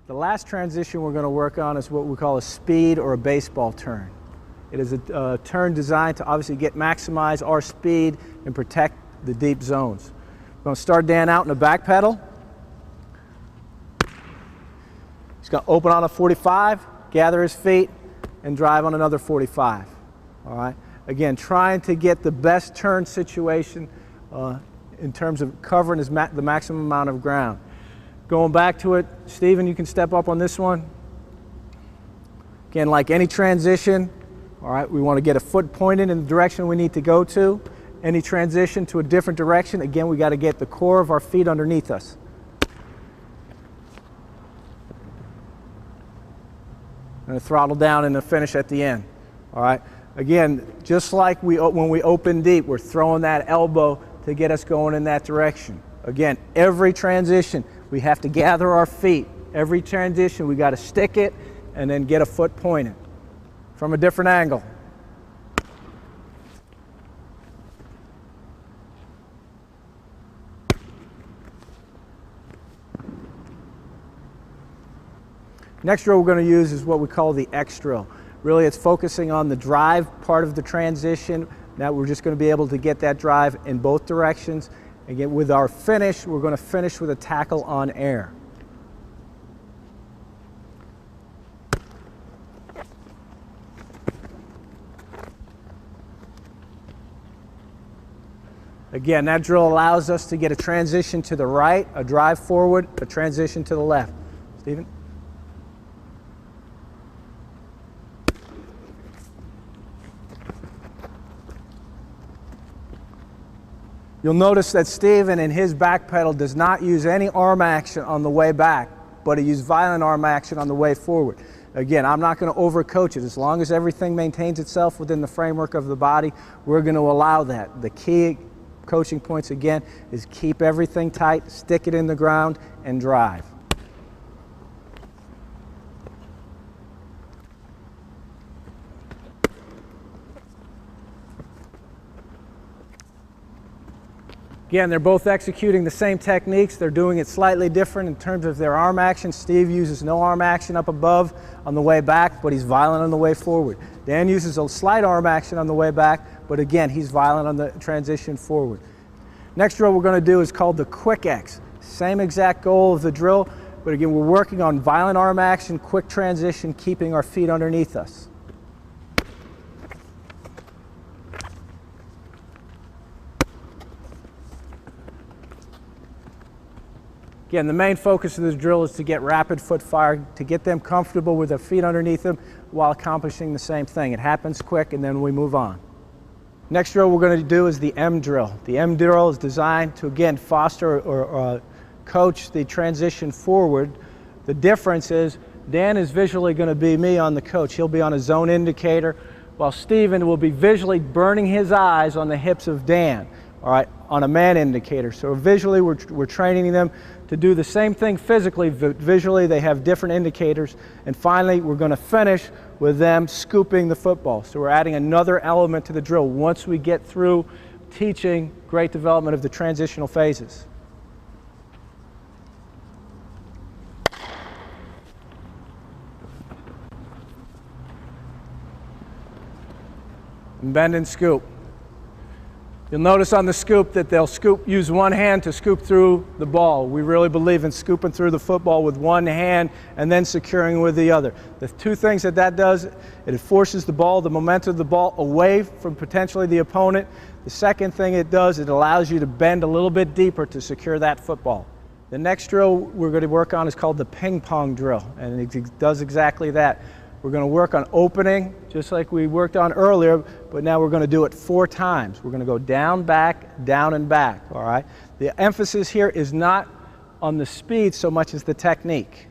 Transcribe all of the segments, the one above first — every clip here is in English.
The last transition we're going to work on is what we call a speed or a baseball turn. It is a turn designed to obviously maximize our speed and protect the deep zones. We're going to start Dan out in the back pedal. He's going to open on a 45, gather his feet, and drive on another 45. All right. Again, trying to get the best turn situation in terms of covering the maximum amount of ground. Going back to it, Stephen, you can step up on this one. Again, like any transition, all right, we want to get a foot pointed in the direction we need to go to. Any transition to a different direction, again, we got to get the core of our feet underneath us. And throttle down and the finish at the end. All right. Again, just like when we open deep, we're throwing that elbow to get us going in that direction. Again, every transition, we have to gather our feet. Every transition, we got to stick it and then get a foot pointed from a different angle. Next drill we're going to use is what we call the X drill. Really, it's focusing on the drive part of the transition. Now we're just going to be able to get that drive in both directions. Again, with our finish, we're going to finish with a tackle on air. Again, that drill allows us to get a transition to the right, a drive forward, a transition to the left. Stephen? You'll notice that Stephen in his back pedal does not use any arm action on the way back, but he used violent arm action on the way forward. Again, I'm not going to overcoach it. As long as everything maintains itself within the framework of the body, we're going to allow that. The key coaching points, again, is keep everything tight, stick it in the ground, and drive. Again, they're both executing the same techniques. They're doing it slightly different in terms of their arm action. Steve uses no arm action up above on the way back, but he's violent on the way forward. Dan uses a slight arm action on the way back, but again, he's violent on the transition forward. Next drill we're going to do is called the Quick X. Same exact goal of the drill, but again, we're working on violent arm action, quick transition, keeping our feet underneath us. Again, the main focus of this drill is to get rapid foot fire, to get them comfortable with their feet underneath them while accomplishing the same thing. It happens quick and then we move on. Next drill we're going to do is the M drill. The M drill is designed to, again, foster or coach the transition forward. The difference is Dan is visually going to be me on the coach. He'll be on a zone indicator, while Stephen will be visually burning his eyes on the hips of Dan, all right, on a man indicator. So visually we're training them to do the same thing physically. Visually they have different indicators. And finally we're going to finish with them scooping the football. So we're adding another element to the drill once we get through teaching great development of the transitional phases. And bend and scoop. You'll notice on the scoop that they'll use one hand to scoop through the ball. We really believe in scooping through the football with one hand and then securing with the other. The two things that does, it forces the ball, the momentum of the ball, away from potentially the opponent. The second thing it does, it allows you to bend a little bit deeper to secure that football. The next drill we're going to work on is called the ping pong drill, and it does exactly that. We're going to work on opening, just like we worked on earlier, but now we're going to do it 4 times. We're going to go down, back, down, and back, all right? The emphasis here is not on the speed so much as the technique.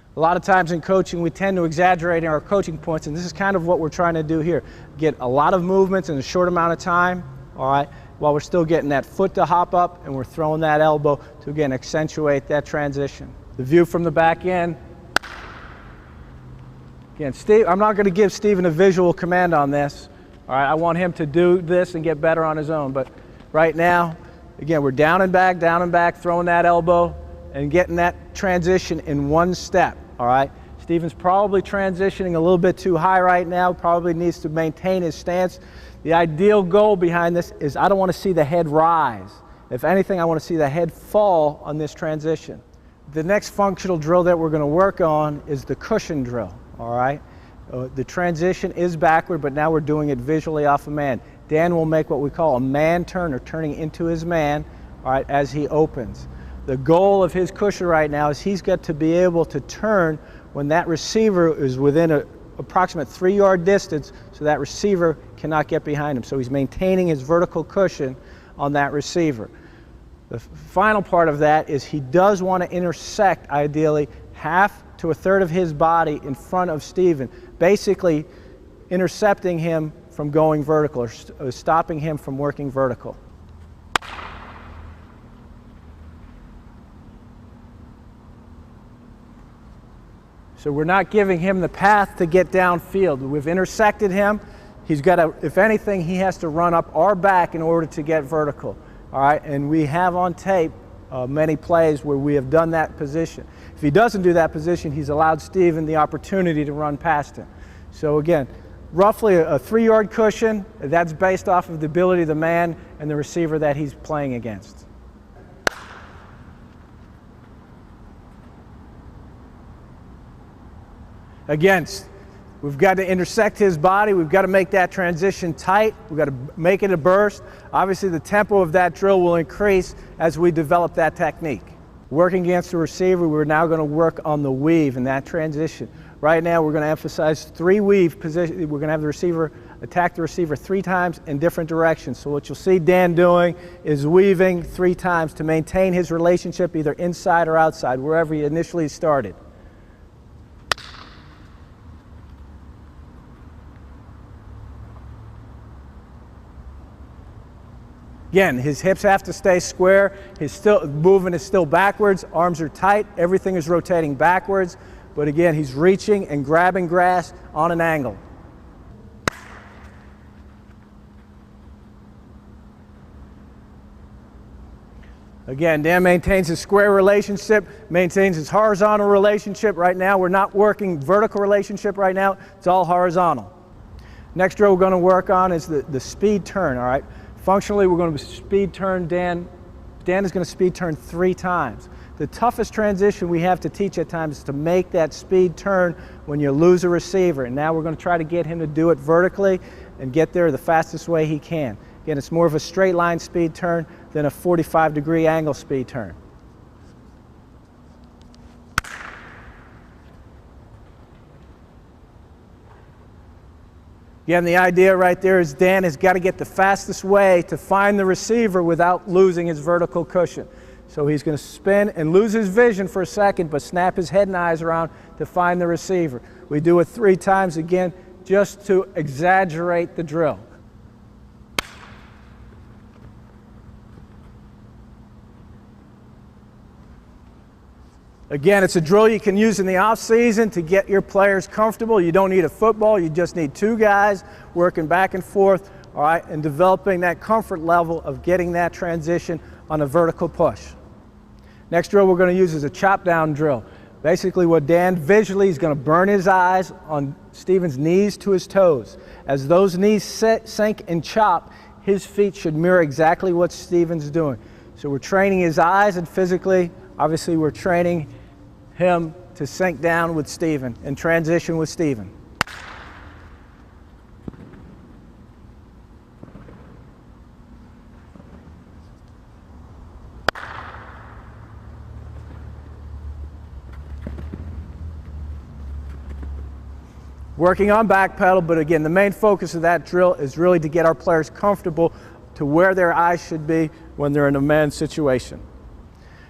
A lot of times in coaching, we tend to exaggerate in our coaching points, and this is kind of what we're trying to do here. Get a lot of movements in a short amount of time, all right, while we're still getting that foot to hop up and we're throwing that elbow to, again, accentuate that transition. The view from the back end. Again, Steve, I'm not going to give Steven a visual command on this. All right, I want him to do this and get better on his own. But right now, again, we're down and back, throwing that elbow and getting that transition in one step. All right, Steven's probably transitioning a little bit too high right now, probably needs to maintain his stance. The ideal goal behind this is I don't want to see the head rise. If anything, I want to see the head fall on this transition. The next functional drill that we're going to work on is the cushion drill. All right, the transition is backward, but now we're doing it visually off a man. Dan will make what we call a man turn, or turning into his man, all right, as he opens. The goal of his cushion right now is he's got to be able to turn when that receiver is within an approximate 3-yard distance, so that receiver cannot get behind him. So he's maintaining his vertical cushion on that receiver. The final part of that is he does want to intersect, ideally, half to a third of his body in front of Steven, basically intercepting him from going vertical, or stopping him from working vertical. So we're not giving him the path to get downfield. We've intersected him. He's got to, if anything, he has to run up our back in order to get vertical. All right, and we have on tape many plays where we have done that position. If he doesn't do that position, he's allowed Steven the opportunity to run past him. So again, roughly a 3-yard cushion. That's based off of the ability of the man and the receiver that he's playing against. Again, we've got to intersect his body. We've got to make that transition tight. We've got to make it a burst. Obviously, the tempo of that drill will increase as we develop that technique. Working against the receiver, we're now going to work on the weave and that transition. Right now, we're going to emphasize 3 weave positions. We're going to have the receiver attack the receiver 3 times in different directions. So what you'll see Dan doing is weaving 3 times to maintain his relationship either inside or outside, wherever he initially started. Again, his hips have to stay square. His movement is still backwards. Arms are tight. Everything is rotating backwards. But again, he's reaching and grabbing grass on an angle. Again, Dan maintains his square relationship, maintains his horizontal relationship. Right now, we're not working vertical relationship right now. It's all horizontal. Next drill we're going to work on is the speed turn, all right? Functionally, we're going to speed turn Dan. Dan is going to speed turn 3 times. The toughest transition we have to teach at times is to make that speed turn when you lose a receiver. And now we're going to try to get him to do it vertically and get there the fastest way he can. Again, it's more of a straight line speed turn than a 45-degree angle speed turn. Again, the idea right there is Dan has got to get the fastest way to find the receiver without losing his vertical cushion. So he's going to spin and lose his vision for a second, but snap his head and eyes around to find the receiver. We do it 3 times again just to exaggerate the drill. Again, it's a drill you can use in the off season to get your players comfortable. You don't need a football, you just need 2 guys working back and forth, all right, and developing that comfort level of getting that transition on a vertical push. Next drill we're going to use is a chop down drill. Basically what Dan visually is going to burn his eyes on Steven's knees to his toes. As those knees sink and chop, his feet should mirror exactly what Steven's doing. So we're training his eyes, and physically, obviously we're training him to sink down with Steven and transition with Steven. Working on back pedal, but again, the main focus of that drill is really to get our players comfortable to where their eyes should be when they're in a man situation.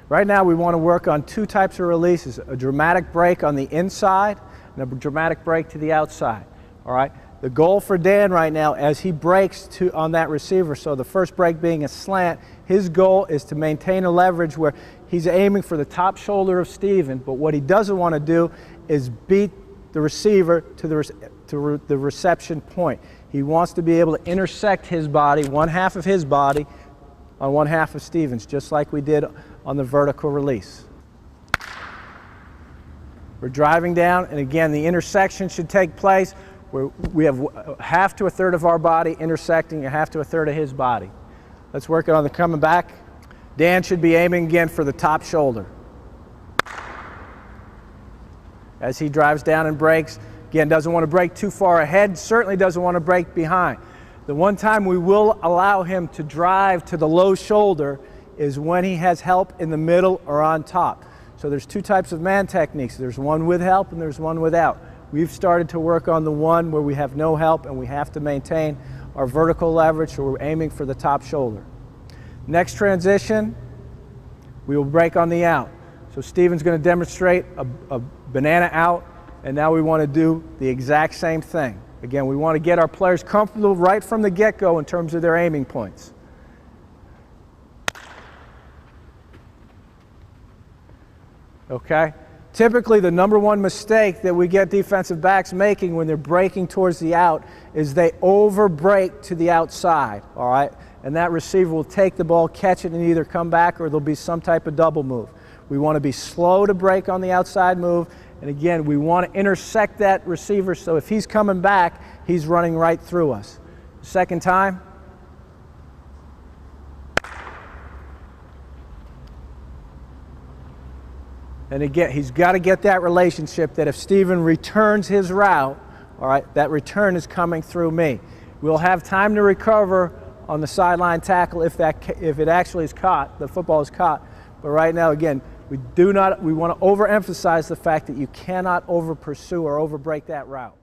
Right now we want to work on 2 types of releases, a dramatic break on the inside and a dramatic break to the outside. All right. The goal for Dan right now as he breaks on that receiver, so the first break being a slant, his goal is to maintain a leverage where he's aiming for the top shoulder of Steven, but what he doesn't want to do is beat the receiver to the reception point. He wants to be able to intersect his body, one half of his body, on one half of Stephen's, just like we did on the vertical release. We're driving down, and again, the intersection should take place where we have half to a third of our body intersecting and half to a third of his body. Let's work it on the coming back. Dan should be aiming again for the top shoulder. As he drives down and brakes, again, doesn't want to brake too far ahead, certainly doesn't want to brake behind. The one time we will allow him to drive to the low shoulder is when he has help in the middle or on top. So there's two types of man techniques. There's one with help and there's one without. We've started to work on the one where we have no help and we have to maintain our vertical leverage, so we're aiming for the top shoulder. Next transition, we will brake on the out. So Stephen's going to demonstrate a banana out, and now we want to do the exact same thing. Again, we want to get our players comfortable right from the get-go in terms of their aiming points. Okay? Typically, the number one mistake that we get defensive backs making when they're braking towards the out is they over-brake to the outside, all right? And that receiver will take the ball, catch it, and either come back or there'll be some type of double move. We want to be slow to brake on the outside move, and again, we want to intersect that receiver so if he's coming back, he's running right through us. Second time. And again, he's got to get that relationship that if Stephen returns his route, all right, that return is coming through me. We'll have time to recover on the sideline tackle if it actually is caught, the football is caught. But right now, again, we want to overemphasize the fact that you cannot over pursue or over break that route.